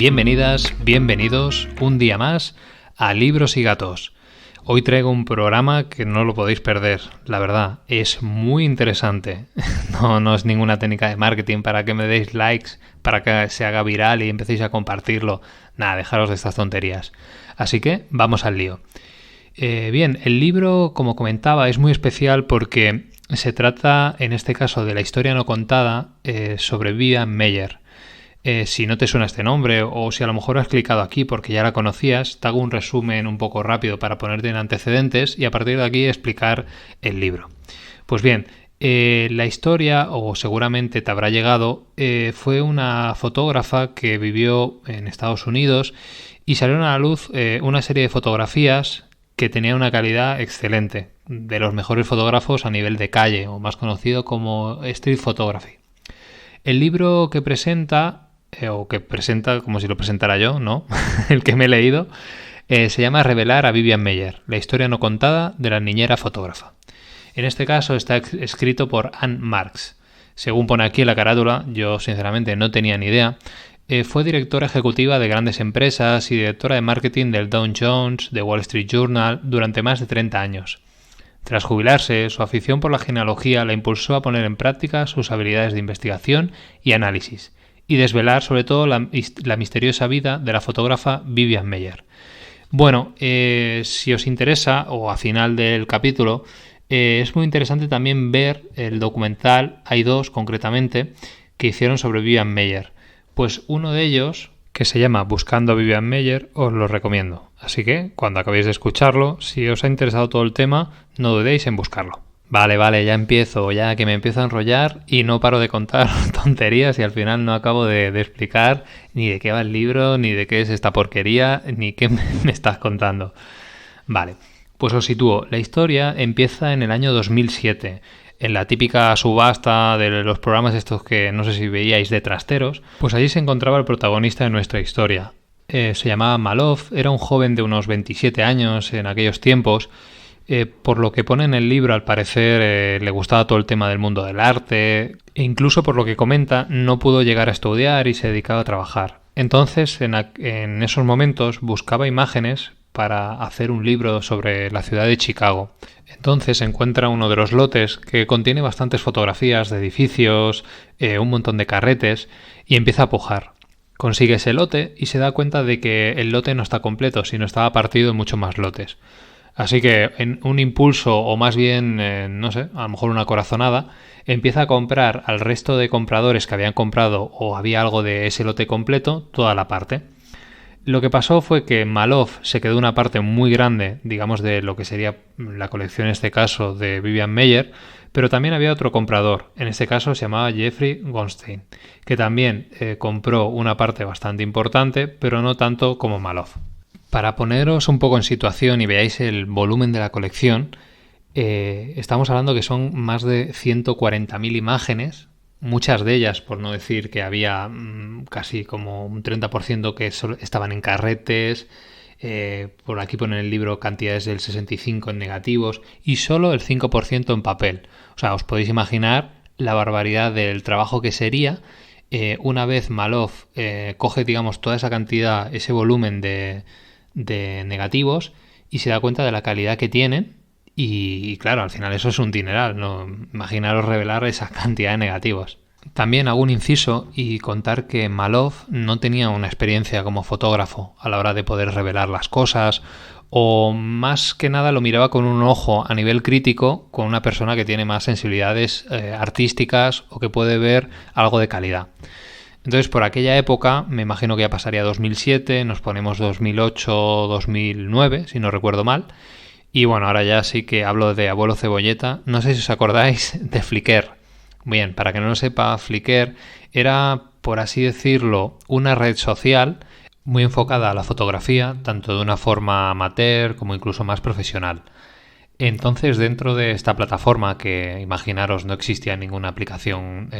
Bienvenidas, bienvenidos un día más a Libros y Gatos. Hoy traigo un programa que no lo podéis perder, la verdad, es muy interesante. No es ninguna técnica de marketing para que me deis likes, para que se haga viral y empecéis a compartirlo. Nada, dejaros de estas tonterías. Así que vamos al lío. Bien, el libro, como comentaba, es muy especial porque se trata, en este caso, de la historia no contada sobre Vivian Maier. Si no te suena este nombre o si a lo mejor has clicado aquí porque ya la conocías, te hago un resumen un poco rápido para ponerte en antecedentes y a partir de aquí explicar el libro. Pues bien, la historia, o seguramente te habrá llegado, fue una fotógrafa que vivió en Estados Unidos y salieron a la luz una serie de fotografías que tenían una calidad excelente, de los mejores fotógrafos a nivel de calle, o más conocido como street photography. El libro que presenta, o que presenta como si lo presentara yo, ¿no? El que me he leído, se llama Revelar a Vivian Maier, la historia no contada de la niñera fotógrafa. En este caso está escrito por Anne Marks. Según pone aquí en la carátula, yo sinceramente no tenía ni idea. Fue directora ejecutiva de grandes empresas y directora de marketing del Dow Jones, de Wall Street Journal, durante más de 30 años. Tras jubilarse, su afición por la genealogía la impulsó a poner en práctica sus habilidades de investigación y análisis, y desvelar sobre todo la misteriosa vida de la fotógrafa Vivian Maier. Bueno, si os interesa, o a final del capítulo, es muy interesante también ver el documental, hay dos concretamente, que hicieron sobre Vivian Maier. Pues uno de ellos, que se llama Buscando a Vivian Maier, os lo recomiendo. Así que, cuando acabéis de escucharlo, si os ha interesado todo el tema, no dudéis en buscarlo. Vale, ya empiezo, ya que me empiezo a enrollar y no paro de contar tonterías y al final no acabo de explicar ni de qué va el libro, ni de qué es esta porquería, ni qué me estás contando. Vale, pues os sitúo. La historia empieza en el año 2007. En la típica subasta de los programas estos que no sé si veíais de trasteros, pues allí se encontraba el protagonista de nuestra historia. Se llamaba Malov, era un joven de unos 27 años en aquellos tiempos. Por lo que pone en el libro, al parecer le gustaba todo el tema del mundo del arte e incluso por lo que comenta no pudo llegar a estudiar y se dedicaba a trabajar. Entonces en esos momentos buscaba imágenes para hacer un libro sobre la ciudad de Chicago. Entonces encuentra uno de los lotes que contiene bastantes fotografías de edificios, un montón de carretes y empieza a pujar. Consigue ese lote y se da cuenta de que el lote no está completo, sino estaba partido en muchos más lotes. Así que en un impulso, o más bien, no sé, a lo mejor una corazonada, empieza a comprar al resto de compradores que habían comprado o había algo de ese lote completo, toda la parte. Lo que pasó fue que Malov se quedó una parte muy grande, digamos, de lo que sería la colección en este caso de Vivian Maier, pero también había otro comprador, en este caso se llamaba Jeffrey Goldstein, que también compró una parte bastante importante, pero no tanto como Malov. Para poneros un poco en situación y veáis el volumen de la colección, estamos hablando que son más de 140.000 imágenes, muchas de ellas, por no decir que había casi como un 30% que estaban en carretes, por aquí pone en el libro cantidades del 65% en negativos y solo el 5% en papel. O sea, os podéis imaginar la barbaridad del trabajo que sería una vez Malov coge, digamos, toda esa cantidad, ese volumen de negativos y se da cuenta de la calidad que tienen y claro, al final eso es un dineral, ¿no? Imaginaros revelar esa cantidad de negativos. También hago un inciso y contar que Malov no tenía una experiencia como fotógrafo a la hora de poder revelar las cosas o más que nada lo miraba con un ojo a nivel crítico con una persona que tiene más sensibilidades artísticas o que puede ver algo de calidad. Entonces, por aquella época, me imagino que ya pasaría 2007, nos ponemos 2008, 2009, si no recuerdo mal. Y bueno, ahora ya sí que hablo de Abuelo Cebolleta. No sé si os acordáis de Flickr. Bien, para que no lo sepa, Flickr era, por así decirlo, una red social muy enfocada a la fotografía, tanto de una forma amateur como incluso más profesional. Entonces, dentro de esta plataforma, que imaginaros no existía ninguna aplicación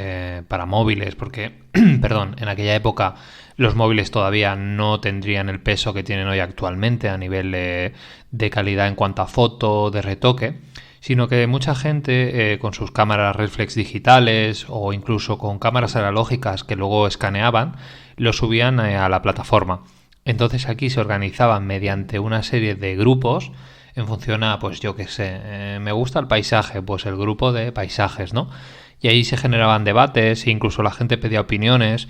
para móviles, porque, perdón, en aquella época los móviles todavía no tendrían el peso que tienen hoy actualmente a nivel de calidad en cuanto a foto, de retoque, sino que mucha gente con sus cámaras reflex digitales o incluso con cámaras analógicas que luego escaneaban, lo subían a la plataforma. Entonces aquí se organizaban mediante una serie de grupos en función a, pues yo qué sé, me gusta el paisaje, pues el grupo de paisajes, ¿no? Y ahí se generaban debates e incluso la gente pedía opiniones.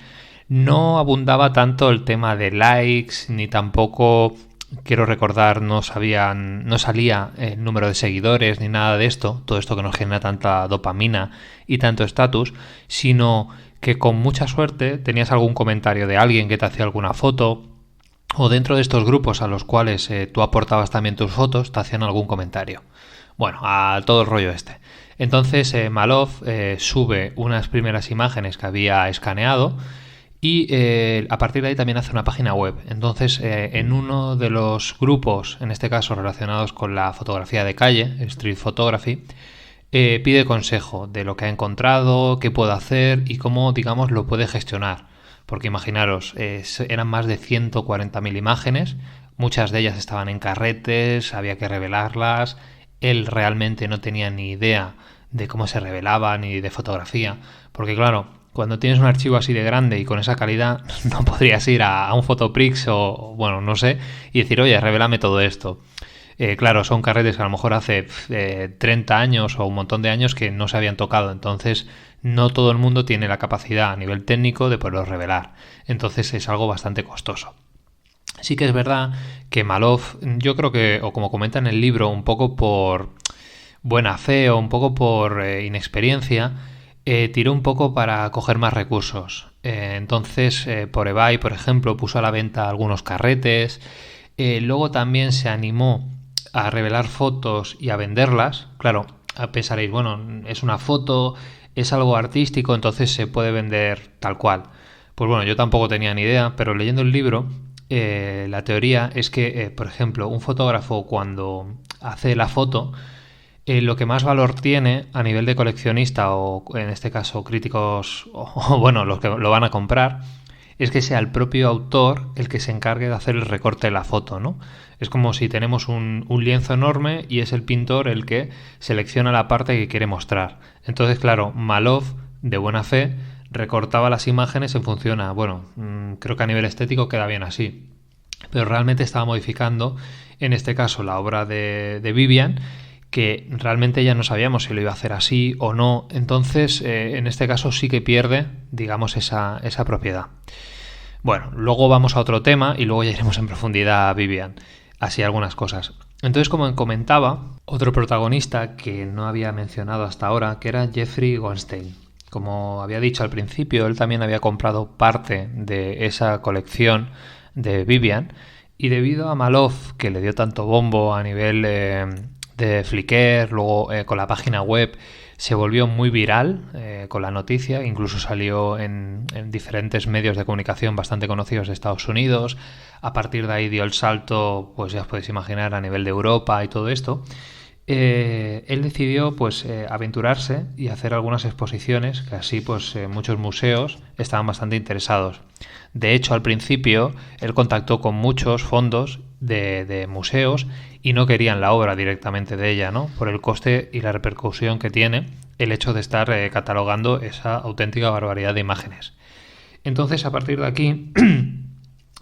No abundaba tanto el tema de likes, ni tampoco, quiero recordar, no salía el número de seguidores ni nada de esto, todo esto que nos genera tanta dopamina y tanto estatus, sino que con mucha suerte tenías algún comentario de alguien que te hacía alguna foto, o dentro de estos grupos a los cuales tú aportabas también tus fotos, te hacían algún comentario. Bueno, a todo el rollo este. Entonces Malov sube unas primeras imágenes que había escaneado y a partir de ahí también hace una página web. Entonces en uno de los grupos, en este caso relacionados con la fotografía de calle, Street Photography, pide consejo de lo que ha encontrado, qué puede hacer y cómo, digamos, lo puede gestionar. Porque imaginaros, eran más de 140.000 imágenes, muchas de ellas estaban en carretes, había que revelarlas, él realmente no tenía ni idea de cómo se revelaban ni de fotografía, porque claro, cuando tienes un archivo así de grande y con esa calidad, no podrías ir a un Photoprix o, bueno, no sé, y decir, oye, revélame todo esto. Claro, son carretes que a lo mejor hace 30 años o un montón de años que no se habían tocado, entonces no todo el mundo tiene la capacidad a nivel técnico de poderlos revelar, entonces es algo bastante costoso. Sí que es verdad que Malov, yo creo que, o como comenta en el libro, un poco por buena fe o un poco por inexperiencia, tiró un poco para coger más recursos. Entonces, por eBay, por ejemplo, puso a la venta algunos carretes, luego también se animó a revelar fotos y a venderlas. Claro, pensaréis, bueno, es una foto, es algo artístico, entonces se puede vender tal cual. Pues bueno, yo tampoco tenía ni idea, pero leyendo el libro, la teoría es que, por ejemplo, un fotógrafo cuando hace la foto, lo que más valor tiene a nivel de coleccionista o en este caso críticos o bueno, los que lo van a comprar, es que sea el propio autor el que se encargue de hacer el recorte de la foto, ¿no? Es como si tenemos un lienzo enorme y es el pintor el que selecciona la parte que quiere mostrar. Entonces, claro, Malov, de buena fe, recortaba las imágenes en función a, bueno, creo que a nivel estético queda bien así, pero realmente estaba modificando, en este caso, la obra de Vivian, que realmente ya no sabíamos si lo iba a hacer así o no. Entonces, en este caso sí que pierde, digamos, esa propiedad. Bueno, luego vamos a otro tema y luego ya iremos en profundidad a Vivian, así algunas cosas. Entonces, como comentaba, otro protagonista que no había mencionado hasta ahora, que era Jeffrey Goldstein. Como había dicho al principio, él también había comprado parte de esa colección de Vivian y debido a Malov, que le dio tanto bombo a nivel de Flickr, luego con la página web, se volvió muy viral con la noticia, incluso salió en diferentes medios de comunicación bastante conocidos de Estados Unidos. A partir de ahí dio el salto, pues ya os podéis imaginar, a nivel de Europa y todo esto. Él decidió pues aventurarse y hacer algunas exposiciones que así pues muchos museos estaban bastante interesados. De hecho, al principio él contactó con muchos fondos de museos y no querían la obra directamente de ella, ¿no? Por el coste y la repercusión que tiene el hecho de estar catalogando esa auténtica barbaridad de imágenes. Entonces, a partir de aquí,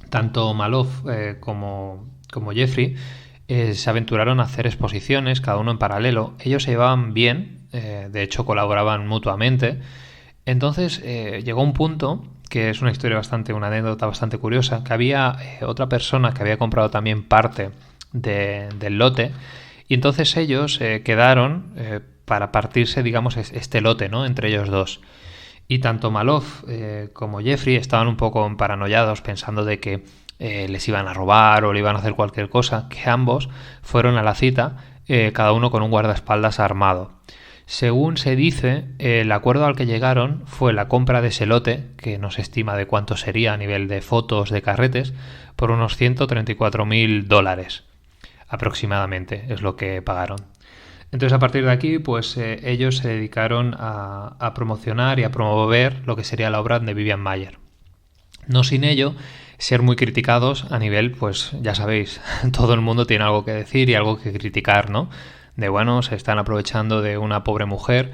tanto Malov como Jeffrey se aventuraron a hacer exposiciones, cada uno en paralelo. Ellos se llevaban bien, de hecho colaboraban mutuamente. Entonces llegó un punto, que es una historia una anécdota bastante curiosa, que había otra persona que había comprado también parte del lote y entonces ellos quedaron para partirse, digamos, este lote, ¿no? Entre ellos dos. Y tanto Malov como Jeffrey estaban un poco paranoiados pensando de que les iban a robar o le iban a hacer cualquier cosa, que ambos fueron a la cita, cada uno con un guardaespaldas armado. Según se dice, el acuerdo al que llegaron fue la compra de ese lote, que no se estima de cuánto sería a nivel de fotos de carretes, por unos $134.000 aproximadamente, es lo que pagaron. Entonces, a partir de aquí, pues ellos se dedicaron a promocionar y a promover lo que sería la obra de Vivian Maier. No sin ello, ser muy criticados a nivel, pues ya sabéis, todo el mundo tiene algo que decir y algo que criticar, ¿no? bueno, se están aprovechando de una pobre mujer.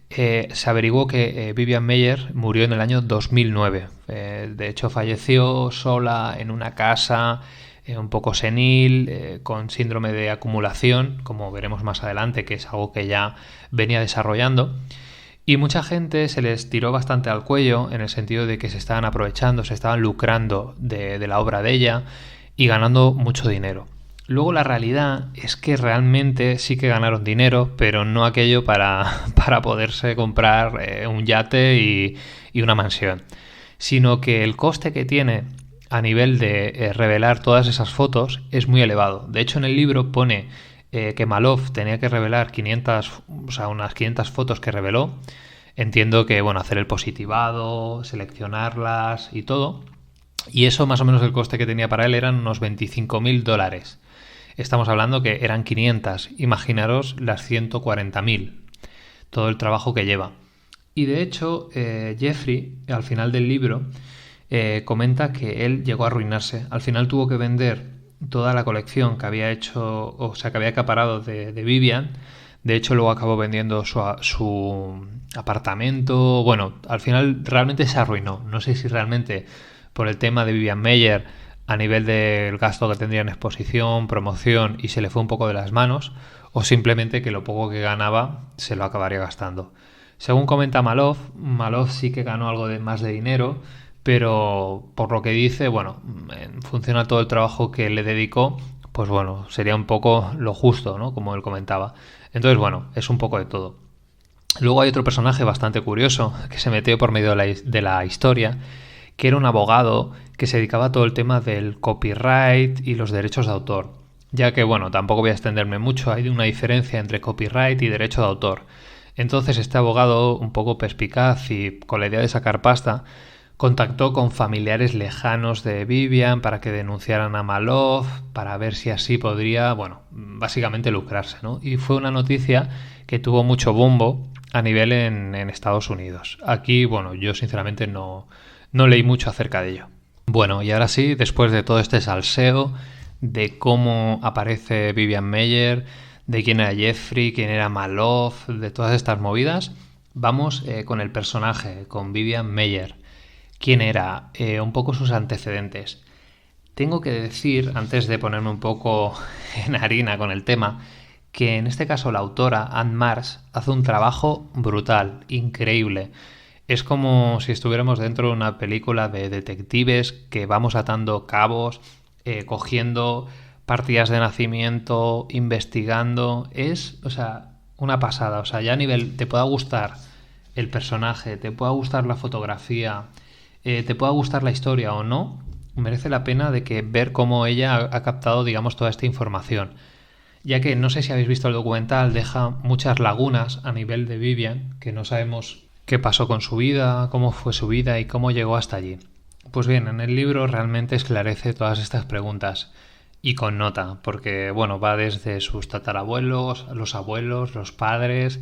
Se averiguó que Vivian Maier murió en el año 2009. De hecho, falleció sola en una casa, un poco senil, con síndrome de acumulación, como veremos más adelante, que es algo que ya venía desarrollando. Y mucha gente se les tiró bastante al cuello en el sentido de que se estaban aprovechando, se estaban lucrando de la obra de ella y ganando mucho dinero. Luego la realidad es que realmente sí que ganaron dinero, pero no aquello para poderse comprar un yate y una mansión, sino que el coste que tiene a nivel de revelar todas esas fotos es muy elevado. De hecho, en el libro pone que Malouf tenía que revelar 500, o sea, unas 500 fotos que reveló. Entiendo que, bueno, hacer el positivado, seleccionarlas y todo. Y eso, más o menos, el coste que tenía para él eran unos $25.000. Estamos hablando que eran 500. Imaginaros las 140.000. Todo el trabajo que lleva. Y de hecho, Jeffrey, al final del libro, comenta que él llegó a arruinarse. Al final tuvo que vender toda la colección que había hecho, o sea, que había acaparado de Vivian. De hecho, luego acabó vendiendo su apartamento. Bueno, al final realmente se arruinó. No sé si realmente por el tema de Vivian Maier a nivel del gasto que tendría en exposición, promoción, y se le fue un poco de las manos, o simplemente que lo poco que ganaba se lo acabaría gastando. Según comenta Malouf, Malouf sí que ganó algo más de dinero, pero por lo que dice, bueno, en función a todo el trabajo que le dedicó, pues bueno, sería un poco lo justo, ¿no? Como él comentaba. Entonces, bueno, es un poco de todo. Luego hay otro personaje bastante curioso que se metió por medio de la historia, que era un abogado que se dedicaba a todo el tema del copyright y los derechos de autor. Ya que, bueno, tampoco voy a extenderme mucho, hay una diferencia entre copyright y derecho de autor. Entonces este abogado, un poco perspicaz y con la idea de sacar pasta, contactó con familiares lejanos de Vivian para que denunciaran a Malouf, para ver si así podría, bueno, básicamente lucrarse, ¿no? Y fue una noticia que tuvo mucho bombo a nivel en Estados Unidos. Aquí, bueno, yo sinceramente no leí mucho acerca de ello. Bueno, y ahora sí, después de todo este salseo, de cómo aparece Vivian Maier, de quién era Jeffrey, quién era Malouf, de todas estas movidas, vamos con el personaje, con Vivian Maier. ¿Quién era? Un poco sus antecedentes. Tengo que decir, antes de ponerme un poco en harina con el tema, que en este caso la autora, Anne Marsh, hace un trabajo brutal, increíble. Es como si estuviéramos dentro de una película de detectives que vamos atando cabos, cogiendo partidas de nacimiento, investigando. Es, o sea, una pasada. O sea, ya a nivel, te pueda gustar el personaje, te pueda gustar la fotografía, te pueda gustar la historia o no, merece la pena de que ver cómo ella ha captado, digamos, toda esta información. Ya que no sé si habéis visto el documental, deja muchas lagunas a nivel de Vivian, que no sabemos qué pasó con su vida, cómo fue su vida y cómo llegó hasta allí. Pues bien, en el libro realmente esclarece todas estas preguntas y con nota, porque bueno, va desde sus tatarabuelos, los abuelos, los padres,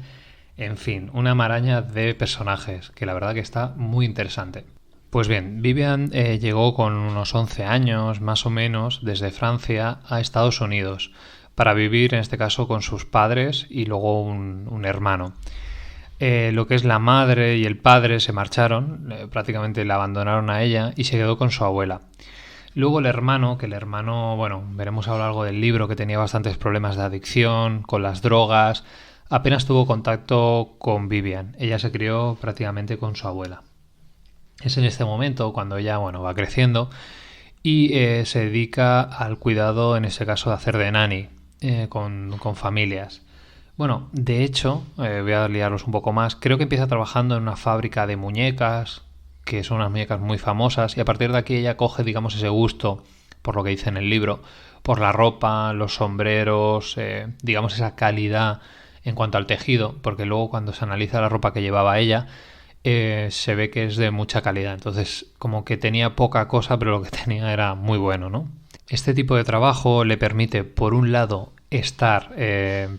en fin, una maraña de personajes que la verdad que está muy interesante. Pues bien, Vivian llegó con unos 11 años, más o menos, desde Francia a Estados Unidos, para vivir en este caso con sus padres y luego un hermano. Lo que es la madre y el padre se marcharon, prácticamente la abandonaron a ella y se quedó con su abuela. Luego el hermano, bueno, veremos a lo largo del libro que tenía bastantes problemas de adicción, con las drogas, apenas tuvo contacto con Vivian. Ella se crió prácticamente con su abuela. Es en este momento cuando ella, bueno, va creciendo y se dedica al cuidado, en ese caso, de hacer de nanny con familias. Bueno, de hecho, voy a liaros un poco más, creo que empieza trabajando en una fábrica de muñecas, que son unas muñecas muy famosas, y a partir de aquí ella coge, digamos, ese gusto, por lo que dice en el libro, por la ropa, los sombreros, digamos, esa calidad en cuanto al tejido, porque luego cuando se analiza la ropa que llevaba ella, se ve que es de mucha calidad. Entonces, como que tenía poca cosa, pero lo que tenía era muy bueno, ¿no? Este tipo de trabajo le permite, por un lado, estar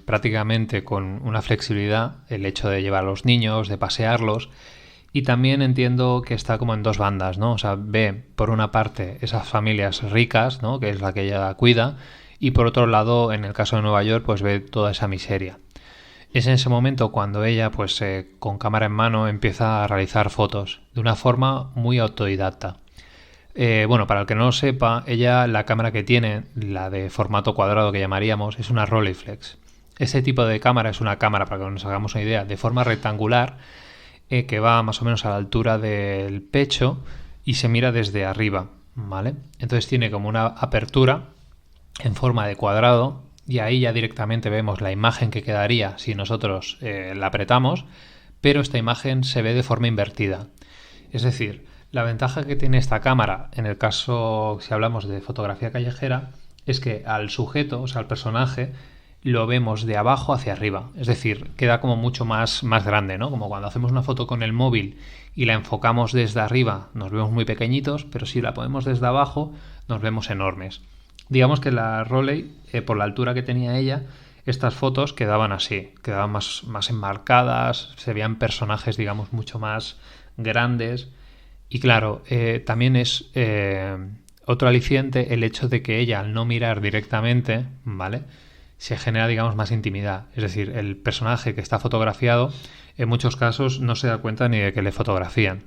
prácticamente con una flexibilidad, el hecho de llevar a los niños, de pasearlos, y también entiendo que está como en dos bandas, ¿no? O sea, ve por una parte esas familias ricas, ¿no? Que es la que ella cuida, y por otro lado, en el caso de Nueva York, pues ve toda esa miseria. Es en ese momento cuando ella, pues con cámara en mano, empieza a realizar fotos de una forma muy autodidacta. Bueno, para el que no lo sepa, ella, la cámara que tiene, la de formato cuadrado que llamaríamos, es una Rolleiflex. Ese tipo de cámara es una cámara, para que nos hagamos una idea, de forma rectangular, que va más o menos a la altura del pecho y se mira desde arriba, ¿vale? Entonces tiene como una apertura en forma de cuadrado y ahí ya directamente vemos la imagen que quedaría si nosotros la apretamos, pero esta imagen se ve de forma invertida. Es decir, la ventaja que tiene esta cámara, en el caso, si hablamos de fotografía callejera, es que al sujeto, o sea, al personaje, lo vemos de abajo hacia arriba. Es decir, queda como mucho más grande, ¿no? Como cuando hacemos una foto con el móvil y la enfocamos desde arriba, nos vemos muy pequeñitos, pero si la ponemos desde abajo, nos vemos enormes. Digamos que la Rolei, por la altura que tenía ella, estas fotos quedaban así, quedaban más enmarcadas, se veían personajes, digamos, mucho más grandes. Y claro, también es otro aliciente el hecho de que ella, al no mirar directamente, ¿vale?, se genera, digamos, más intimidad. Es decir, el personaje que está fotografiado en muchos casos no se da cuenta ni de que le fotografían.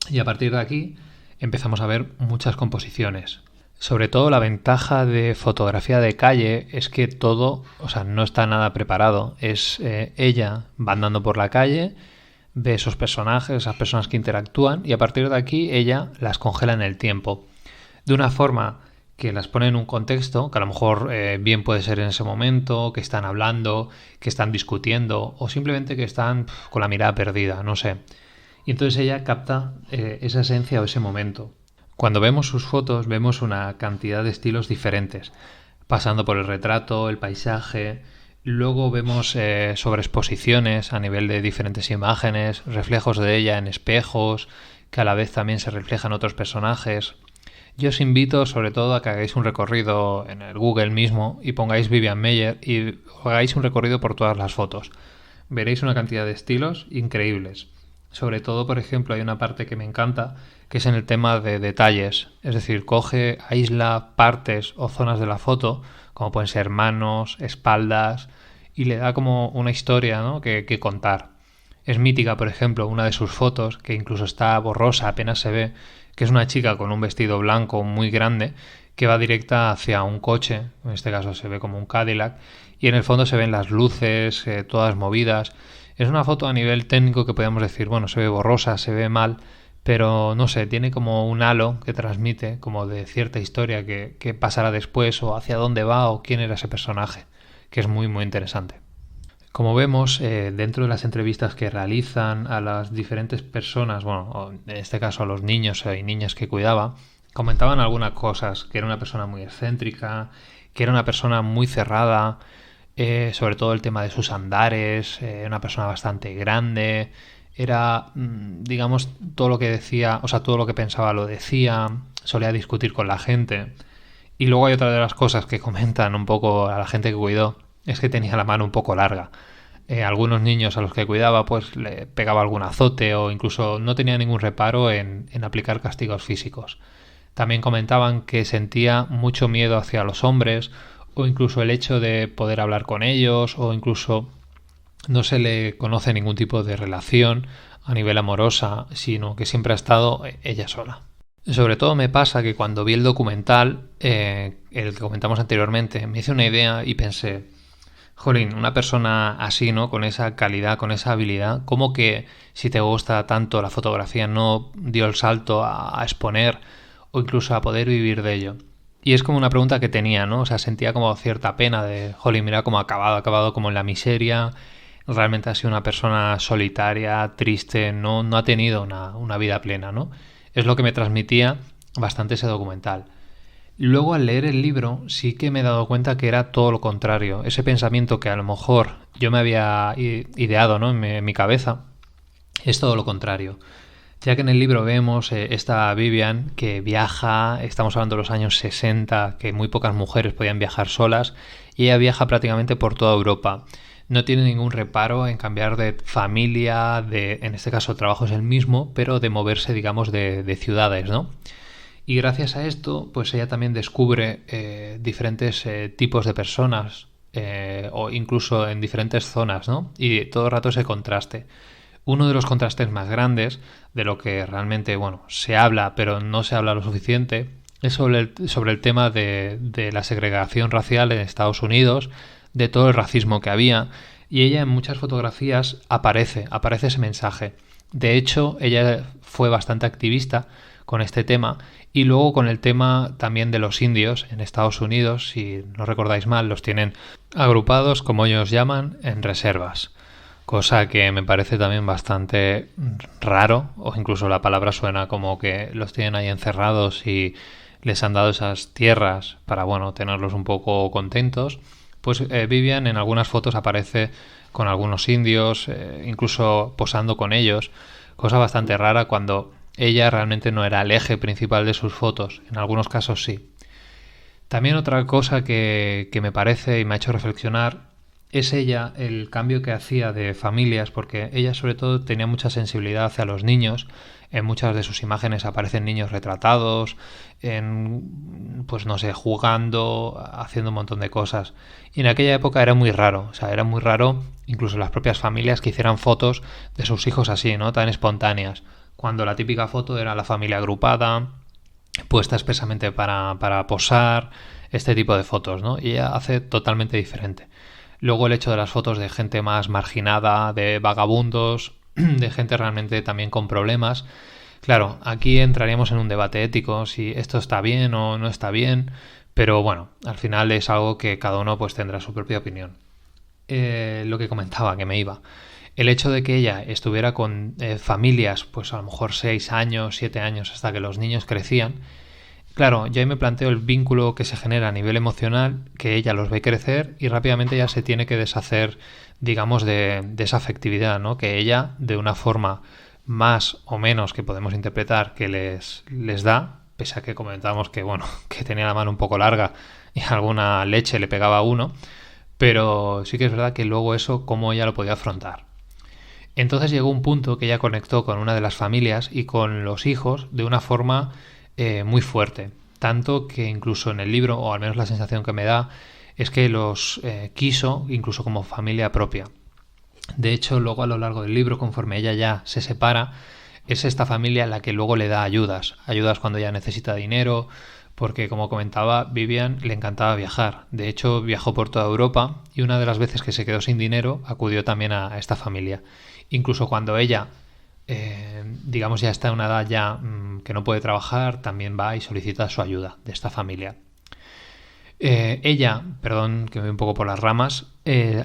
Y a partir de aquí empezamos a ver muchas composiciones. Sobre todo la ventaja de fotografía de calle es que todo, o sea, no está nada preparado. Es ella va andando por la calle, ve esos personajes, esas personas que interactúan y a partir de aquí ella las congela en el tiempo. De una forma que las pone en un contexto, que a lo mejor bien puede ser en ese momento, que están hablando, que están discutiendo o simplemente que están con la mirada perdida, no sé. Y entonces ella capta esa esencia o ese momento. Cuando vemos sus fotos vemos una cantidad de estilos diferentes, pasando por el retrato, el paisaje, luego vemos sobreexposiciones a nivel de diferentes imágenes, reflejos de ella en espejos, que a la vez también se reflejan otros personajes. Yo os invito sobre todo a que hagáis un recorrido en el Google mismo y pongáis Vivian Maier y hagáis un recorrido por todas las fotos. Veréis una cantidad de estilos increíbles. Sobre todo, por ejemplo, hay una parte que me encanta, que es en el tema de detalles. Es decir, aísla partes o zonas de la foto, como pueden ser manos, espaldas, y le da como una historia, ¿no?, que contar. Es mítica, por ejemplo, una de sus fotos, que incluso está borrosa, apenas se ve, que es una chica con un vestido blanco muy grande que va directa hacia un coche, en este caso se ve como un Cadillac, y en el fondo se ven las luces, todas movidas. Es una foto a nivel técnico que podemos decir, bueno, se ve borrosa, se ve mal, pero no sé, tiene como un halo que transmite como de cierta historia que pasará después o hacia dónde va o quién era ese personaje, que es muy interesante. Como vemos, dentro de las entrevistas que realizan a las diferentes personas, bueno, en este caso a los niños y niñas que cuidaba, comentaban algunas cosas, que era una persona muy excéntrica, que era una persona muy cerrada, sobre todo el tema de sus andares, una persona bastante grande, era, digamos, todo lo que decía, o sea, todo lo que pensaba lo decía, solía discutir con la gente. Y luego hay otra de las cosas que comentan un poco a la gente que cuidó, es que tenía la mano un poco larga. Algunos niños a los que cuidaba pues le pegaba algún azote o incluso no tenía ningún reparo en aplicar castigos físicos. También comentaban que sentía mucho miedo hacia los hombres o incluso el hecho de poder hablar con ellos o incluso no se le conoce ningún tipo de relación a nivel amorosa, sino que siempre ha estado ella sola. Sobre todo me pasa que cuando vi el documental, el que comentamos anteriormente, me hice una idea y pensé, jolín, una persona así, ¿no?, con esa calidad, con esa habilidad, ¿cómo que si te gusta tanto la fotografía no dio el salto a exponer o incluso a poder vivir de ello? Y es como una pregunta que tenía, ¿no? O sea, sentía como cierta pena de, jolín, mira cómo ha acabado como en la miseria, realmente ha sido una persona solitaria, triste, no ha tenido una vida plena, ¿no? Es lo que me transmitía bastante ese documental. Luego al leer el libro sí que me he dado cuenta que era todo lo contrario. Ese pensamiento que a lo mejor yo me había ideado, ¿no?, en mi cabeza, es todo lo contrario. Ya que en el libro vemos esta Vivian que viaja, estamos hablando de los años 60, que muy pocas mujeres podían viajar solas, y ella viaja prácticamente por toda Europa. No tiene ningún reparo en cambiar de familia, en este caso el trabajo es el mismo, pero de moverse, digamos, de ciudades, ¿no? Y gracias a esto, pues ella también descubre diferentes tipos de personas o incluso en diferentes zonas, ¿no? Y todo el rato ese contraste. Uno de los contrastes más grandes, de lo que realmente, bueno, se habla, pero no se habla lo suficiente, es sobre el tema de la segregación racial en Estados Unidos, de todo el racismo que había, y ella en muchas fotografías aparece ese mensaje. De hecho, ella fue bastante activista con este tema y luego con el tema también de los indios en Estados Unidos, si no recordáis mal, los tienen agrupados, como ellos llaman, en reservas. Cosa que me parece también bastante raro, o incluso la palabra suena como que los tienen ahí encerrados y les han dado esas tierras para, bueno, tenerlos un poco contentos. Pues Vivian en algunas fotos aparece con algunos indios, incluso posando con ellos, cosa bastante rara cuando ella realmente no era el eje principal de sus fotos, en algunos casos sí. También otra cosa que me parece y me ha hecho reflexionar es ella el cambio que hacía de familias, porque ella sobre todo tenía mucha sensibilidad hacia los niños. En muchas de sus imágenes aparecen niños retratados, pues no sé, jugando, haciendo un montón de cosas. Y en aquella época era muy raro, o sea, era muy raro incluso las propias familias que hicieran fotos de sus hijos así, ¿no? Tan espontáneas. Cuando la típica foto era la familia agrupada, puesta expresamente para posar, este tipo de fotos, ¿no? Y ella hace totalmente diferente. Luego el hecho de las fotos de gente más marginada, de vagabundos, de gente realmente también con problemas. Claro, aquí entraríamos en un debate ético, si esto está bien o no está bien, pero bueno, al final es algo que cada uno pues tendrá su propia opinión. Lo que comentaba, que me iba. El hecho de que ella estuviera con familias, pues a lo mejor 6 años, 7 años, hasta que los niños crecían, claro, yo ahí me planteo el vínculo que se genera a nivel emocional, que ella los ve crecer y rápidamente ya se tiene que deshacer, digamos, de esa afectividad, ¿no? Que ella, de una forma más o menos que podemos interpretar que les da, pese a que comentábamos que, bueno, que tenía la mano un poco larga y alguna leche le pegaba a uno, pero sí que es verdad que luego eso, cómo ella lo podía afrontar. Entonces llegó un punto que ella conectó con una de las familias y con los hijos de una forma muy fuerte. Tanto que incluso en el libro, o al menos la sensación que me da, es que los quiso incluso como familia propia. De hecho, luego a lo largo del libro, conforme ella ya se separa, es esta familia la que luego le da ayudas cuando ella necesita dinero, porque como comentaba, Vivian le encantaba viajar. De hecho, viajó por toda Europa y una de las veces que se quedó sin dinero acudió también a esta familia. Incluso cuando ella, digamos, ya está en una edad ya que no puede trabajar, también va y solicita su ayuda de esta familia. Ella, perdón que me voy un poco por las ramas,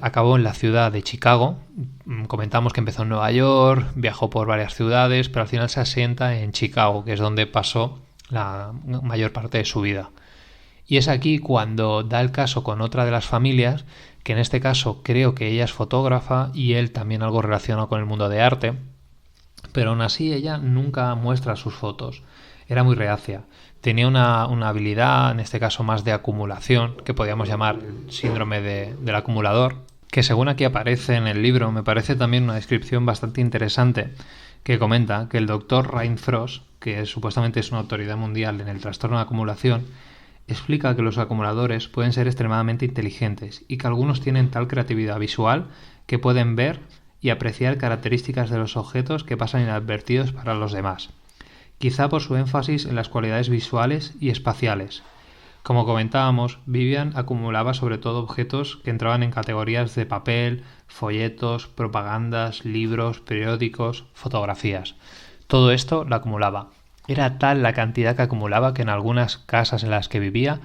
acabó en la ciudad de Chicago. Comentamos que empezó en Nueva York, viajó por varias ciudades, pero al final se asienta en Chicago, que es donde pasó la mayor parte de su vida. Y es aquí cuando da el caso con otra de las familias, que en este caso creo que ella es fotógrafa y él también algo relacionado con el mundo de arte, pero aún así ella nunca muestra sus fotos. Era muy reacia. Tenía una habilidad, en este caso más de acumulación, que podríamos llamar el síndrome del acumulador, que según aquí aparece en el libro, me parece también una descripción bastante interesante, que comenta que el doctor Ryan Frost, que supuestamente es una autoridad mundial en el trastorno de acumulación, explica que los acumuladores pueden ser extremadamente inteligentes y que algunos tienen tal creatividad visual que pueden ver y apreciar características de los objetos que pasan inadvertidos para los demás, quizá por su énfasis en las cualidades visuales y espaciales. Como comentábamos, Vivian acumulaba sobre todo objetos que entraban en categorías de papel, folletos, propagandas, libros, periódicos, fotografías. Todo esto lo acumulaba. Era tal la cantidad que acumulaba que en algunas casas en las que vivía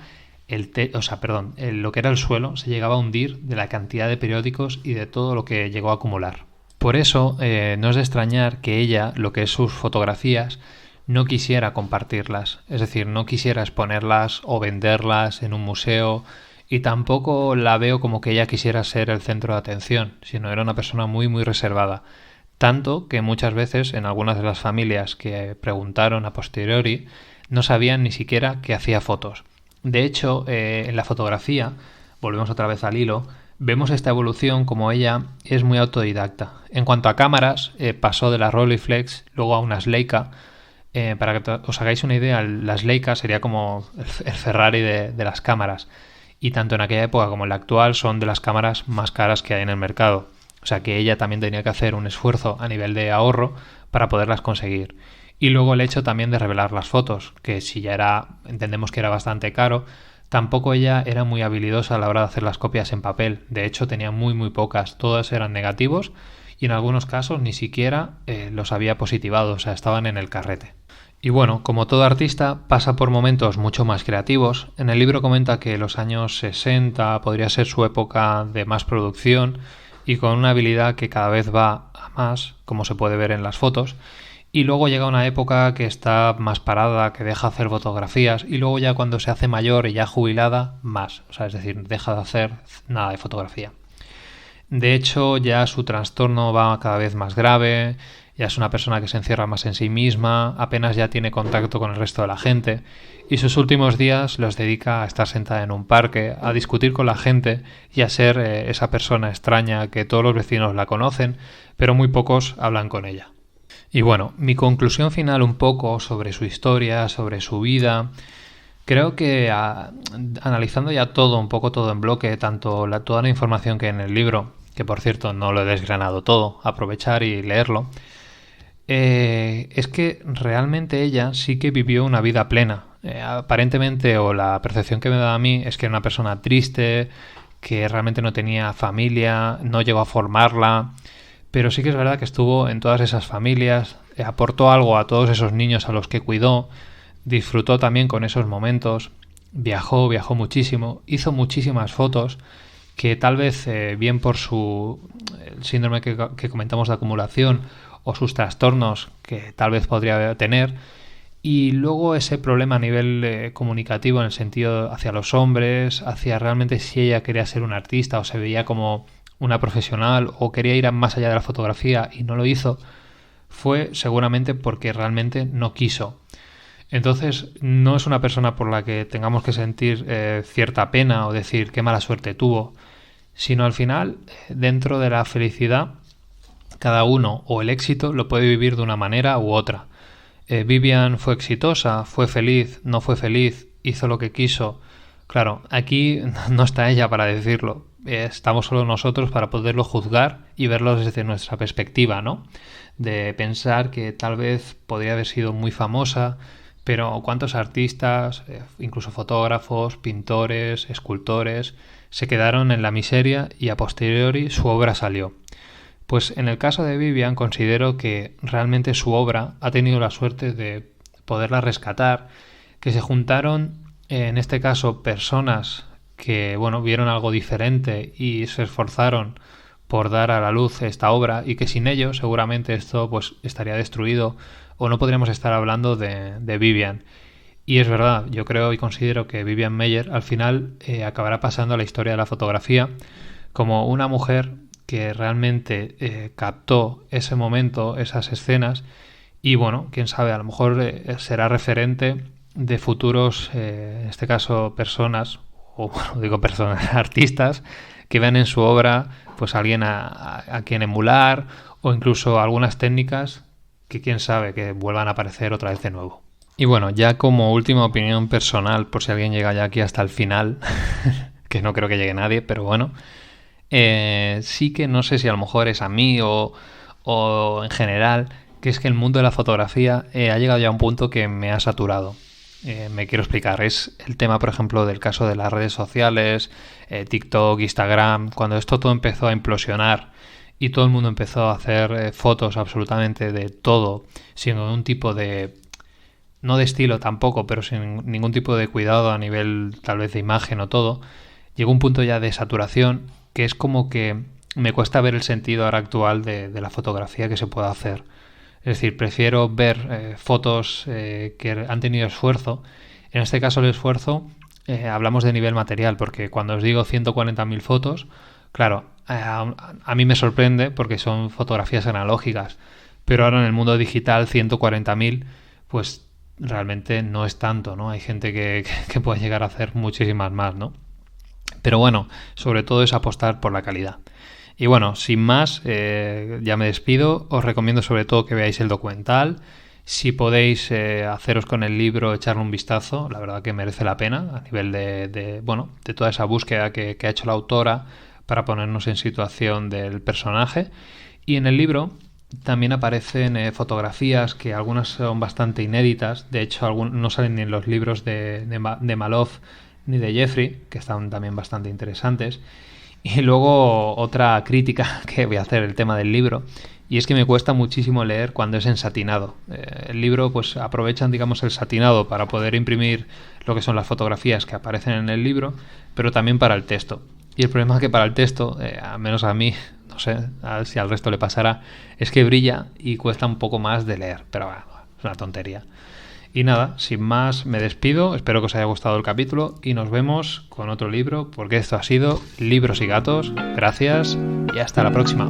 lo que era el suelo se llegaba a hundir de la cantidad de periódicos y de todo lo que llegó a acumular. Por eso no es de extrañar que ella, lo que es sus fotografías, no quisiera compartirlas, es decir, no quisiera exponerlas o venderlas en un museo, y tampoco la veo como que ella quisiera ser el centro de atención, sino era una persona muy muy reservada. Tanto que muchas veces en algunas de las familias que preguntaron a posteriori no sabían ni siquiera que hacía fotos. De hecho, en la fotografía, volvemos otra vez al hilo, vemos esta evolución como ella es muy autodidacta. En cuanto a cámaras, pasó de las Rolleiflex, luego a unas Leica, Para que os hagáis una idea, las Leica sería como el Ferrari de las cámaras. Y tanto en aquella época como en la actual son de las cámaras más caras que hay en el mercado. O sea que ella también tenía que hacer un esfuerzo a nivel de ahorro para poderlas conseguir. Y luego el hecho también de revelar las fotos, que si ya entendemos que era bastante caro, tampoco ella era muy habilidosa a la hora de hacer las copias en papel. De hecho tenía muy pocas, todas eran negativos y en algunos casos ni siquiera los había positivado, o sea, estaban en el carrete. Y bueno, como todo artista, pasa por momentos mucho más creativos. En el libro comenta que los años 60 podría ser su época de más producción y con una habilidad que cada vez va a más, como se puede ver en las fotos. Y luego llega una época que está más parada, que deja de hacer fotografías y luego ya cuando se hace mayor y ya jubilada, más. O sea, es decir, deja de hacer nada de fotografía. De hecho, ya su trastorno va cada vez más grave, ya es una persona que se encierra más en sí misma, apenas ya tiene contacto con el resto de la gente y sus últimos días los dedica a estar sentada en un parque, a discutir con la gente y a ser esa persona extraña que todos los vecinos la conocen, pero muy pocos hablan con ella. Y bueno, mi conclusión final un poco sobre su historia, sobre su vida. Creo que analizando ya todo, un poco todo en bloque, tanto toda la información que hay en el libro, que por cierto no lo he desgranado todo, aprovechar y leerlo, es que realmente ella sí que vivió una vida plena. Aparentemente, o la percepción que me da a mí, es que era una persona triste, que realmente no tenía familia, no llegó a formarla, pero sí que es verdad que estuvo en todas esas familias, aportó algo a todos esos niños a los que cuidó, disfrutó también con esos momentos, viajó muchísimo, hizo muchísimas fotos que tal vez bien por el síndrome que comentamos de acumulación o sus trastornos que tal vez podría tener, y luego ese problema a nivel comunicativo en el sentido hacia los hombres, hacia realmente si ella quería ser una artista o se veía como una profesional o quería ir más allá de la fotografía y no lo hizo, fue seguramente porque realmente no quiso. Entonces no es una persona por la que tengamos que sentir cierta pena o decir qué mala suerte tuvo, sino al final, dentro de la felicidad, cada uno o el éxito lo puede vivir de una manera u otra. Vivian fue exitosa, fue feliz, no fue feliz, hizo lo que quiso. Claro, aquí no está ella para decirlo. Estamos solo nosotros para poderlo juzgar y verlo desde nuestra perspectiva, ¿no? De pensar que tal vez podría haber sido muy famosa, pero ¿cuántos artistas, incluso fotógrafos, pintores, escultores, se quedaron en la miseria y a posteriori su obra salió? Pues en el caso de Vivian considero que realmente su obra ha tenido la suerte de poderla rescatar, que se juntaron, en este caso, personas que bueno, vieron algo diferente y se esforzaron por dar a la luz esta obra y que sin ellos seguramente esto pues estaría destruido o no podríamos estar hablando de Vivian. Y es verdad, yo creo y considero que Vivian Maier al final acabará pasando a la historia de la fotografía como una mujer que realmente captó ese momento, esas escenas, y bueno, quién sabe, a lo mejor será referente de futuros, en este caso, personas, o bueno, digo personas, artistas, que vean en su obra pues alguien a quien emular, o incluso algunas técnicas que quién sabe que vuelvan a aparecer otra vez de nuevo. Y bueno, ya como última opinión personal, por si alguien llega ya aquí hasta el final, que no creo que llegue nadie, pero bueno, sí que no sé si a lo mejor es a mí o en general, que es que el mundo de la fotografía ha llegado ya a un punto que me ha saturado. Me quiero explicar, es el tema por ejemplo del caso de las redes sociales, TikTok, Instagram, cuando esto todo empezó a implosionar y todo el mundo empezó a hacer fotos absolutamente de todo, sin un tipo de, no de estilo tampoco, pero sin ningún tipo de cuidado a nivel tal vez de imagen o todo, llegó un punto ya de saturación que es como que me cuesta ver el sentido ahora actual de la fotografía que se pueda hacer. Es decir, prefiero ver fotos que han tenido esfuerzo. En este caso el esfuerzo hablamos de nivel material, porque cuando os digo 140.000 fotos, claro, a mí me sorprende porque son fotografías analógicas, pero ahora en el mundo digital 140.000 pues realmente no es tanto, ¿no? Hay gente que puede llegar a hacer muchísimas más, ¿no? Pero bueno, sobre todo es apostar por la calidad. Y bueno, sin más, ya me despido. Os recomiendo sobre todo que veáis el documental. Si podéis haceros con el libro, echarle un vistazo, la verdad que merece la pena a nivel de toda esa búsqueda que ha hecho la autora para ponernos en situación del personaje. Y en el libro también aparecen fotografías que algunas son bastante inéditas. De hecho, no salen ni en los libros de Malouf ni de Jeffrey, que están también bastante interesantes. Y luego otra crítica que voy a hacer el tema del libro, y es que me cuesta muchísimo leer cuando es en satinado. El libro, pues aprovechan, digamos, el satinado para poder imprimir lo que son las fotografías que aparecen en el libro, pero también para el texto. Y el problema es que para el texto, al menos a mí, no sé si al resto le pasará, es que brilla y cuesta un poco más de leer. Pero bueno, es una tontería. Y nada, sin más, me despido. Espero que os haya gustado el capítulo y nos vemos con otro libro, porque esto ha sido Libros y Gatos. Gracias y hasta la próxima.